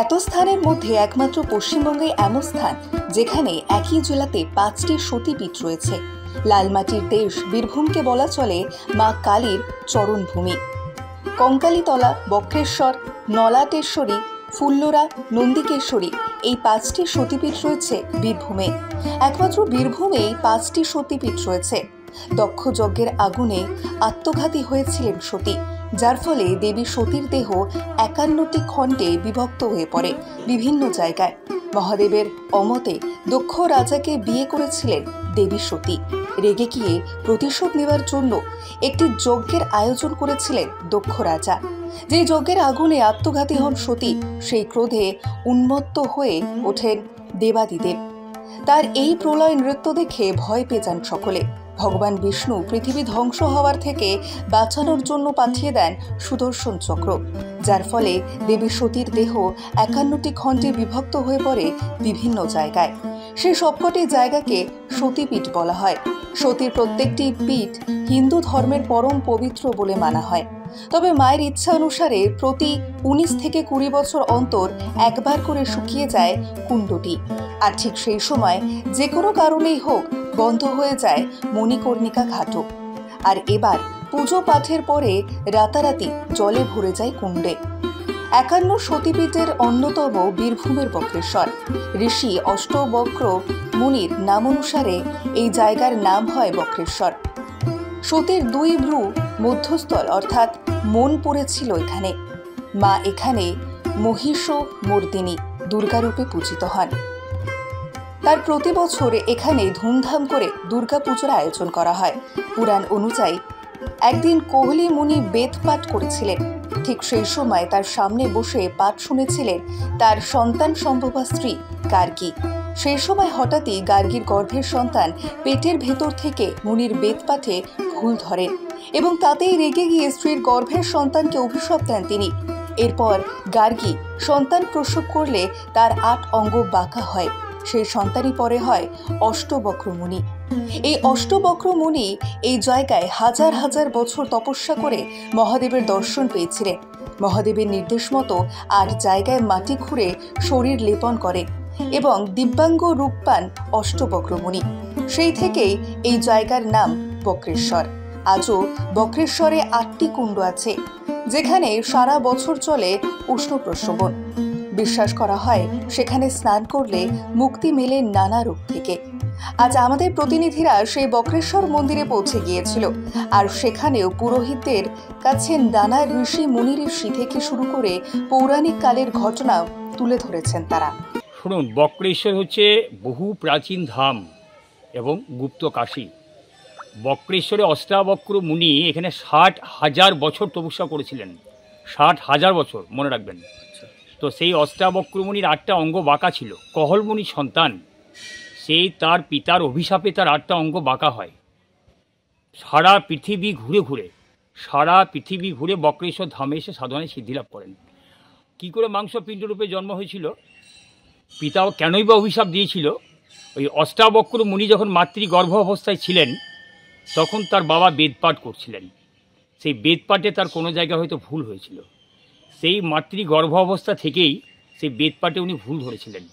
এত স্থানের মধ্যে একমাত্র পশ্চিমবঙ্গে এমন স্থান যেখানে একই জেলাতে 5টি সতীপীঠ রয়েছে। লালমাটির দেশ বীরভূমকে বলা চলে মা কালীর চরণভূমি। কঙ্কালীতলা, বক্রেশ্বর, নলাটেশ্বরী, ফুল্লরা, নন্দিকেশ্বরী এই 5টি সতীপীঠ রয়েছে বীরভূমে। একমাত্র বীরভূমেই 5টি সতীপীঠ রয়েছে। দক্ষ যজ্ঞের আগুনে আত্মঘাতী হয়েছিলেন সতী, যার ফলে দেবী সতীর দেহ 51টি খণ্ডে বিভক্ত হয়ে পড়ে বিভিন্ন জায়গায়। মহাদেবের অমতে দক্ষ রাজাকে বিয়ে করেছিলেন দেবী সতী। রেগে গিয়ে প্রতিশোধ নেওয়ার জন্য একটি যজ্ঞের আয়োজন করেছিলেন দক্ষ রাজা। যে যজ্ঞের আগুনে আত্মঘাতী হন সতী, সেই ক্রোধে উন্মত্ত হয়ে ওঠেন দেবাদিদেব। তার এই প্রলয় নৃত্য দেখে ভয় পেয়ে যান সকলে। ভগবান বিষ্ণু পৃথিবী ধ্বংস হওয়ার থেকে বাঁচানোর জন্য পাঠিয়ে দেন সুদর্শন চক্র, যার ফলে দেবী সতীর দেহ 51টি খণ্ডে বিভক্ত হয়ে পড়ে বিভিন্ন জায়গায়। সেই সবকটি জায়গাকে সতীপীঠ বলা হয়। সতীর প্রত্যেকটি পীঠ হিন্দু ধর্মের পরম পবিত্র বলে মানা হয়। তবে মায়ের ইচ্ছা অনুসারে প্রতি 19 থেকে 20 বছর অন্তর একবার করে শুকিয়ে যায় কুণ্ডটি। আর ঠিক সেই সময় যে কোনো কারণেই হোক বন্ধ হয়ে যায় মণিকর্ণিকা ঘাটও। আর এবার পুজো পাঠের পরে রাতারাতি জলে ভরে যায় কুণ্ডে। 51 সতীপীঠের অন্যতম বীরভূমের বক্রেশ্বর। ঋষি অষ্টবক্র মুনির নাম অনুসারে এই জায়গার নাম হয় বক্রেশ্বর। সতীর 2 ভ্রু মধ্যস্থল অর্থাৎ মন পড়েছিল এখানে। মা এখানে মহিষমর্দিনী দুর্গারূপে পূজিত হন। তার প্রতি বছর এখানে ধুমধাম করে দুর্গা পুজোর আয়োজন করা হয়। পুরাণ অনুযায়ী একদিন কোহলি মুনি বেদ পাঠ করেছিলেন। ঠিক সেই সময় তার সামনে বসে পাঠ শুনেছিলেন তার সন্তান সম্ভবা স্ত্রী গার্গী। সেই সময় হঠাৎই গার্গীর গর্ভের সন্তান পেটের ভেতর থেকে মুনির বেদ পাঠে ভুল ধরেন এবং তাতেই রেগে গিয়ে স্ত্রীর গর্ভের সন্তানকে অভিশাপ দেন তিনি। এরপর গার্গী সন্তান প্রসব করলে তার 8 অঙ্গ বাঁকা হয়। সেই সন্তানই পরে হয় অষ্টবক্র মুনি। এই অষ্টবক্র মুনি এই জায়গায় হাজার হাজার বছর তপস্যা করে মহাদেবের দর্শন পেয়েছিলেন। মহাদেবের নির্দেশ মতো আর জায়গায় মাটি খুঁড়ে শরীর লেপন করে এবং দিব্যাঙ্গ রূপ পান অষ্টবক্র মুনি। সেই থেকেই এই জায়গার নাম বক্রেশ্বর। আজও বক্রেশ্বরে 8টি কুণ্ড আছে, যেখানে সারা বছর চলে উষ্ণ প্রস্রবণ। বিশ্বাস করা হয় সেখানে স্নান করলে মুক্তি মেলে নানা রোগ থেকে। আজ আমাদের প্রতিনিধিরা সেই বক্রেশ্বর মন্দিরে পৌঁছে গিয়েছিল, আর সেখানেও পুরোহিতদের কাছে নানা ঋষি মুনির ঋষি থেকে শুরু করে পৌরাণিক কালের ঘটনা তুলে ধরেছেন তারা। শুনুন, বক্রেশ্বর হচ্ছে বহু প্রাচীন ধাম এবং গুপ্ত কাশী। বক্রেশ্বরে অষ্টাবক্র মুনি এখানে 60,000 বছর তপস্যা করেছিলেন। 60,000 বছর মনে রাখবেন। তো সেই অষ্টাবক্র মুনির 8টা অঙ্গ বাঁকা ছিল। কহল মুনির সন্তান, সেই তার পিতার অভিশাপে তার 8টা অঙ্গ বাঁকা হয়। সারা পৃথিবী ঘুরে বক্রেশ্বর ধামে এসে সাধনায় সিদ্ধি লাভ করেন। কী করে মাংসপিণ্ড রূপে জন্ম হয়েছিল, পিতাও কেনই বা অভিশাপ দিয়েছিল, ওই অষ্টাবক্র মুনি যখন মাতৃগর্ভ অবস্থায় ছিলেন তখন তার বাবা বেদপাঠ করছিলেন। সেই বেদপাঠে তার কোনো জায়গায় হয়তো ভুল হয়েছিল। সেই মাতৃগর্ভ অবস্থা থেকেই সেই বেদপাঠে উনি ভুল ধরেছিলেন।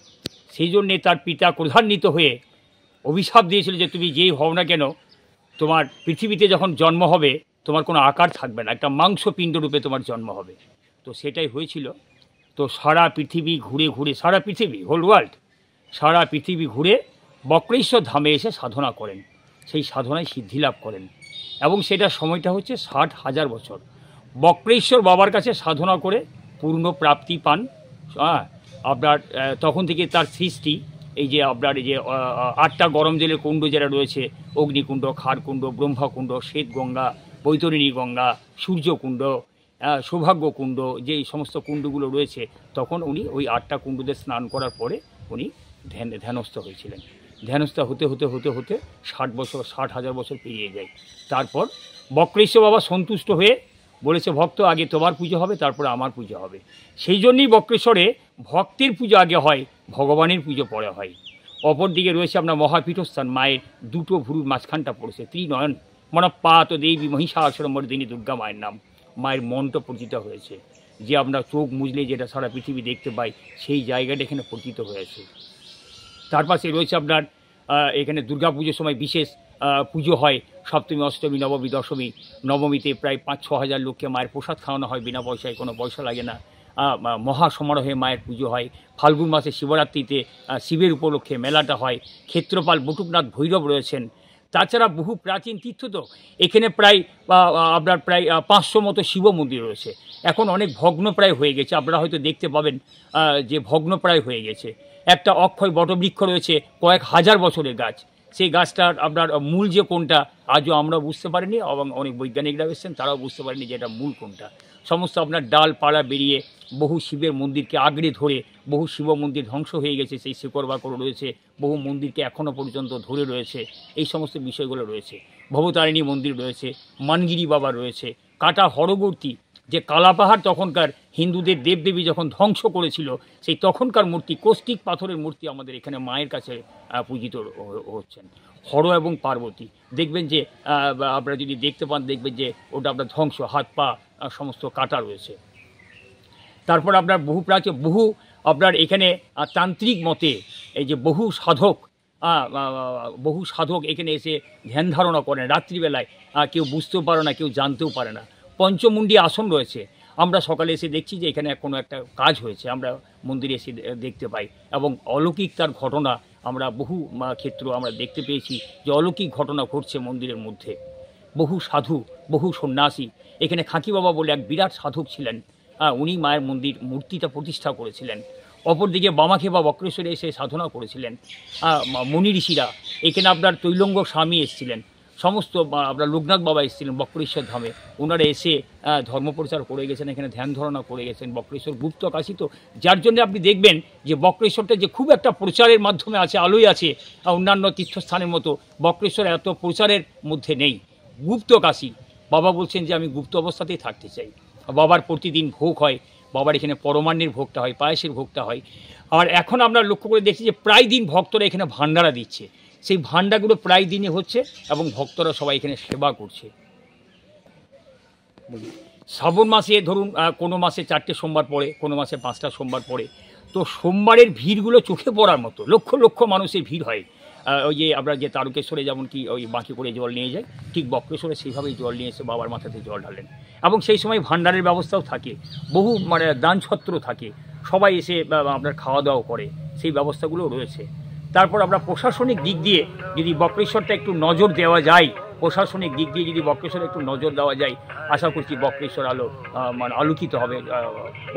সেই জন্যে তার পিতা ক্রোধান্বিত হয়ে অভিশাপ দিয়েছিল যে তুমি যেই হও না কেন, তোমার পৃথিবীতে যখন জন্ম হবে তোমার কোনো আকার থাকবে না, একটা মাংসপিণ্ড রূপে তোমার জন্ম হবে। তো সেটাই হয়েছিল। তো সারা পৃথিবী ঘুরে বক্রেশ্বর ধামে এসে সাধনা করেন। সেই সাধনায় সিদ্ধি লাভ করেন এবং সেটার সময়টা হচ্ছে 60,000 বছর। বক্রেশ্বর বাবার কাছে সাধনা করে পূর্ণ প্রাপ্তি পান। আপনার তখন থেকে তার সৃষ্টি, এই যে আপনার এই যে 8টা গরম জলের কুণ্ড যারা রয়েছে, অগ্নিকুণ্ড, ক্ষারকুণ্ড, ব্রহ্মকুণ্ড, শ্বেত গঙ্গা, বৈতরণী গঙ্গা, সূর্যকুণ্ড, সৌভাগ্যকুণ্ড, যে সমস্ত কুণ্ডগুলো রয়েছে, তখন উনি ওই 8টা কুণ্ডতে স্নান করার পরে উনি ধ্যানস্থ হয়েছিলেন। ধ্যানস্থ হতে 60,000 বছর পেরিয়ে যায়। তারপর বক্রেশ্বর বাবা সন্তুষ্ট হয়ে বলেছে, ভক্ত আগে তোমার পুজো হবে, তারপরে আমার পুজো হবে। সেই জন্যই বক্রেশ্বরে ভক্তের পুজো আগে হয়, ভগবানের পুজো পরে হয়। অপরদিকে রয়েছে আপনার মহাপীঠস্থান, মায়ের 2টো ভ্রুর মাঝখানটা পড়েছে ত্রিনয়ন মনপাত দেবী মহিষাসুরমর্দিনী দুর্গা মায়ের নাম। মায়ের মন্ত্র পূজিত হয়েছে। যে আমরা চোখ মুজলে যেটা সারা পৃথিবী দেখতে পাই, সেই জায়গাটা এখানে পতিত হয়েছে। তার পাশে রয়েছে আপনার এখানে দুর্গা পুজোর সময় বিশেষ পুজো হয়, সপ্তমী, অষ্টমী, নবমী, দশমী। নবমীতে প্রায় 5-6 হাজার লোককে মায়ের প্রসাদ খাওয়ানো হয় বিনা পয়সায়, কোনো পয়সা লাগে না। মহা সমারোহে মায়ের পুজো হয়। ফাল্গুন মাসে শিবরাত্রিতে শিবের উপলক্ষে মেলাটা হয়। ক্ষেত্রপাল বটুকনাথ ভৈরব রয়েছেন। তাছাড়া বহু প্রাচীন তীর্থ তো এখানে প্রায় আপনার প্রায় 500 মতো শিব মন্দির রয়েছে। এখন অনেক ভগ্নপ্রায় হয়ে গেছে, আপনারা হয়তো দেখতে পাবেন যে ভগ্নপ্রায় হয়ে গেছে। একটা অক্ষয় বটবৃক্ষ রয়েছে, কয়েক হাজার বছরের গাছ। সেই গাছটার আপনার মূল যে কোনটা আজও আমরা বুঝতে পারিনি, এবং অনেক বৈজ্ঞানিকরা এসেছেন তারাও বুঝতে পারেনি যে এটা মূল কোনটা। সমস্ত আপনার ডালপালা বেরিয়ে বহু শিবের মন্দিরকে আঁকড়ে ধরে বহু শিব মন্দির ধ্বংস হয়ে গেছে, সেই শিকড় বাকড় রয়েছে। বহু মন্দিরকে এখনও পর্যন্ত ধরে রয়েছে। এই সমস্ত বিষয়গুলো রয়েছে। ভবতারিণী মন্দির রয়েছে, মানগিরি বাবা রয়েছে, কাটা হরবর্তী যে কালাপাহাড় তখনকার হিন্দুদের দেবদেবী যখন ধ্বংস করেছিল, সেই তখনকার মূর্তি, কৌষ্টিক পাথরের মূর্তি আমাদের এখানে মায়ের কাছে পূজিত হচ্ছেন। হর এবং পার্বতী দেখবেন যে আপনারা যদি দেখতে পান, দেখবেন যে ওটা আপনার ধ্বংস, হাত পা সমস্ত কাটা রয়েছে। তারপর আপনার বহু আপনার এখানে তান্ত্রিক মতে এই যে বহু সাধক এখানে এসে ধ্যান ধারণা করেন রাত্রিবেলায়। কেউ বুঝতেও পারে না, কেউ জানতেও পারে না। পঞ্চমুণ্ডী আসন রয়েছে। আমরা সকালে এসে দেখছি যে এখানে কোনো একটা কাজ হয়েছে, আমরা মন্দিরে এসে দেখতে পাই। এবং অলৌকিক তার ঘটনা আমরা বহু ক্ষেত্র আমরা দেখতে পেয়েছি যে অলৌকিক ঘটনা ঘটছে মন্দিরের মধ্যে। বহু সাধু, বহু সন্ন্যাসী এখানে খাঁকি বাবা বলে এক বিরাট সাধক ছিলেন, উনি মায়ের মূর্তিটা প্রতিষ্ঠা করেছিলেন। অপরদিকে বামাখে বা বক্রেশ্বরে এসে সাধনা করেছিলেন মুনি ঋষিরা। এখানে আপনার তৈলঙ্গ স্বামী এসেছিলেন, সমস্ত আপনার লোকনাথ বাবা এসেছিলেন বক্রেশ্বর ধামে। ওনারা এসে ধর্মপ্রচার করে গেছেন, এখানে ধ্যান ধারণা করে গেছেন। বক্রেশ্বর গুপ্ত কাশী তো, যার জন্য আপনি দেখবেন যে বক্রেশ্বরটা যে খুব একটা প্রচারের মাধ্যমে আছে, আলোয় আছে, অন্যান্য তীর্থস্থানের মতো বক্রেশ্বর এত প্রচারের মধ্যে নেই। গুপ্ত কাশী বাবা বলছেন যে আমি গুপ্ত অবস্থাতেই থাকতে চাই। বাবার প্রতিদিন ভোগ হয়, বাবার এখানে পরমান্নের ভোগটা হয়, পায়েসের ভোগটা হয়। আর এখন আমরা লক্ষ্য করে দেখছি যে প্রায় দিন ভক্তরা এখানে ভান্ডারা দিচ্ছে। সেই ভান্ডারগুলো প্রায় দিনই হচ্ছে এবং ভক্তরা সবাই এখানে সেবা করছে। শ্রাবণ মাসে ধরুন কোনো মাসে 4টে সোমবার পড়ে, কোনো মাসে 5টা সোমবার পড়ে। তো সোমবারের ভিড়গুলো চোখে পড়ার মতো, লক্ষ লক্ষ মানুষের ভিড় হয়। ওই যে আমরা যে তারকেশ্বরে যেমন কি ওই বাঁকি করে জল নিয়ে যায়, ঠিক বক্রেশ্বরে সেইভাবেই জল নিয়ে এসে বাবার মাথাতে জল ঢালেন। এবং সেই সময় ভান্ডারের ব্যবস্থাও থাকে, বহু দানছত্র থাকে, সবাই এসে আপনার খাওয়া দাওয়া করে, সেই ব্যবস্থাগুলো রয়েছে। তারপর আমরা প্রশাসনিক দিক দিয়ে যদি বক্রেশ্বরটা একটু নজর দেওয়া যায়, প্রশাসনিক দিক দিয়ে যদি বক্রেশ্বরে একটু নজর দেওয়া যায়, আশা করছি বক্রেশ্বর আলোকিত হবে।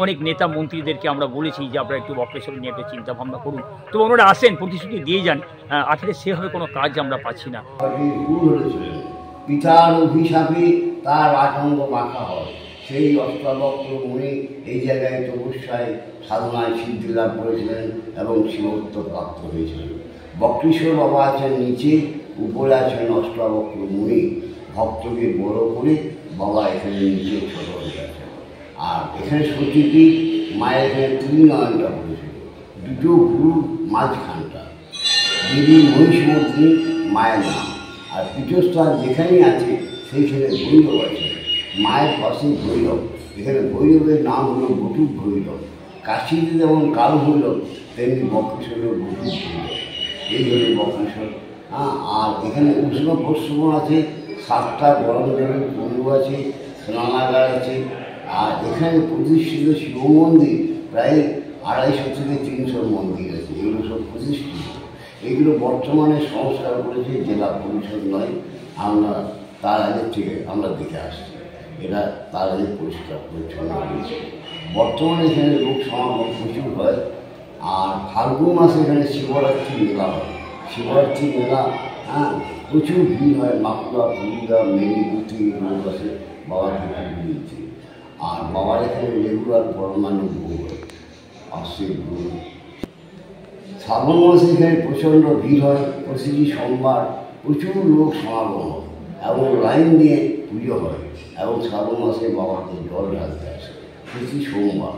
অনেক নেতা মন্ত্রীদেরকে আমরা বলেছি যে আপনারা একটু বক্রেশ্বর নিয়ে একটা চিন্তা ভাবনা করুন, তো ওনারা আসেন, প্রতিশ্রুতি দিয়ে যান, আসলে সেভাবে কোনো কাজ আমরা পাচ্ছি না। পিতার অভিশাপে তার আতঙ্ক মাখা হয়। সেই অষ্টাবক্র মুনি এই জায়গায় তপস্যায় সাধনায় সিদ্ধি লাভ করেছিলেন এবং শিবত্ব প্রাপ্ত হয়েছিলেন। বক্রেশ্বর বাবা আছেন নিচে, উপরে আছেন অষ্টাবক্র মুনি। ভক্তকে বড় করে বাবা এখানে নিচে ছোট হয়ে গেছেন। আর এখানে সতীপীঠ, মায়ের এখানে 3 নয়নটা পড়েছিল, 2টো গুরুর মাঝখানটা। দেবী মহিষমর্দিনী মায়ের নাম। আর পীঠস্থান যেখানেই আছে সেইখানে ভৈরব আছে, মায়ের পাশে ভৈরব। এখানে ভৈরবের নাম হলো বটুক ভৈরব। কাশীতে যেমন কাল ভৈরব, তেমনি বক্রেশ্বরের বটুক ভৈরব। এই হলো বক্রেশ্বর। আর এখানে উষ্ণ প্রশ্রবণ আছে, 7টা গরম জলের কুণ্ড আছে, স্নানাগার আছে। আর এখানে প্রতিষ্ঠিত শিব মন্দির প্রায় 250 থেকে 300 মন্দির আছে। এগুলো সব প্রতিষ্ঠিত। এগুলো বর্তমানে সংস্কার করেছে জেলা পরিষদ নয়, আমরা তার আগের থেকে আমরা দেখে আসছি। এরা তার আগে পরিষ্কার পরিচ্ছন্ন হয়েছে। বর্তমানে এখানে লোক সমাগম প্রচুর হয়। আর ফাল্গুন মাসে এখানে শিবরাত্রি মেলা হয়। শিবরাত্রি মেলা প্রচুর ভিড় হয়। মাকুড়া, পুরুলিয়া, মেদিনীপুর লোক আসে বাবার দিতে। আর বাবার এখানে রেগুলার পরমান্ন ভোগ হয়, আসছে ভোগ। শ্রাবণ মাসে এখানে প্রচণ্ড ভিড় হয়। প্রতিটি সোমবার প্রচুর লোক সমাগম হয় এবং লাইন দিয়ে পুজো হয় এবং শ্রাবণ মাসে বাবাকে জল ঢালতে আসে প্রতি সোমবার।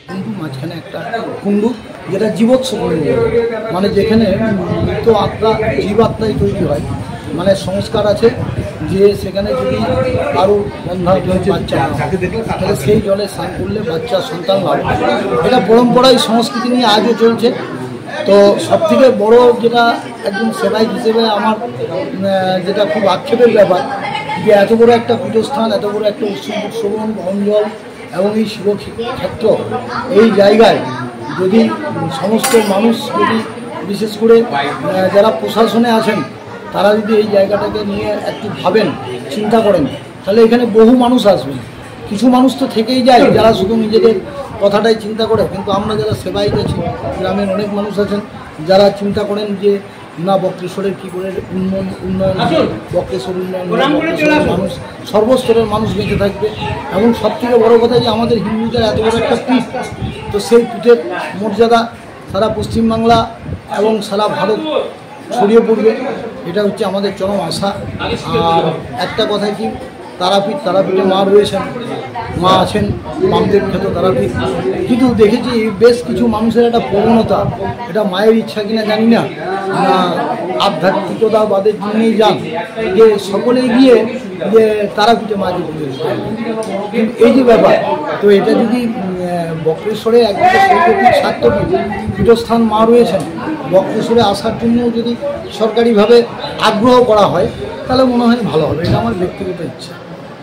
কিন্তু মাঝখানে একটা কুণ্ডু, যেটা জীবৎস কুণ্ড, মানে যেখানে মৃত আত্মা জীবাত্মাই তৈরি হয়। মানে সংস্কার আছে যে সেখানে যদি আরও বাচ্চা তাহলে সেই জলে স্নান করলে বাচ্চা সন্তান লাভ। এটা পরম্পরায় সংস্কৃতি নিয়ে আজও চলছে। তো সবথেকে বড় যেটা একজন সেবায়িত হিসেবে আমার যেটা খুব আক্ষেপের ব্যাপার যে এত বড় একটা পীঠস্থান, এত বড় একটা উৎসবন অঞ্চল এবং এই শিবক্ষেত্র, এই জায়গায় যদি সমস্ত মানুষ যদি বিশেষ করে যারা প্রশাসনে আছেন তারা যদি এই জায়গাটাকে নিয়ে একটু ভাবেন, চিন্তা করেন, তাহলে এখানে বহু মানুষ আসবেন। কিছু মানুষ তো থেকেই যায় যারা শুধু নিজেদের কথাটাই চিন্তা করে, কিন্তু আমরা যারা সেবায়িত আছি গ্রামের অনেক মানুষ আছেন যারা চিন্তা করেন যে না বক্রেশ্বরের কী করে উন্নয়ন, বক্রেশ্বর উন্নয়ন, বক্রেশ্বরের মানুষ সর্বস্তরের মানুষ বেঁচে থাকবে। এবং সবথেকে বড় কথা যে আমাদের হিন্দুদের এত বড় একটা পীঠ, তো সেই পীঠের মর্যাদা সারা পশ্চিমবাংলা এবং সারা ভারত ছড়িয়ে পড়বে, এটা হচ্ছে আমাদের চরম আশা। আর একটা কথা কি, তারাপীঠে মা রয়েছেন, মা আছেন, বামদেব খ্যাত তারাপীঠ। কিন্তু দেখেছি বেশ কিছু মানুষের একটা প্রবণতা, এটা মায়ের ইচ্ছা কিনা জানি না, আধ্যাত্মিকতাবাদের জন্যই যান যে সকলেই গিয়ে যে তারাপীঠে মাকে পুজো দিতে, কিন্তু এই যে ব্যাপার, তো এটা যদি বক্রেশ্বরে একদিকে শৈবপীঠ শাক্তপীঠ পীঠস্থান মা রয়েছেন, বক্রেশ্বরে আসার জন্য যদি সরকারিভাবে আগ্রহ করা হয় তাহলে মনে হয় ভালো হবে। এটা আমার ব্যক্তিগত ইচ্ছা।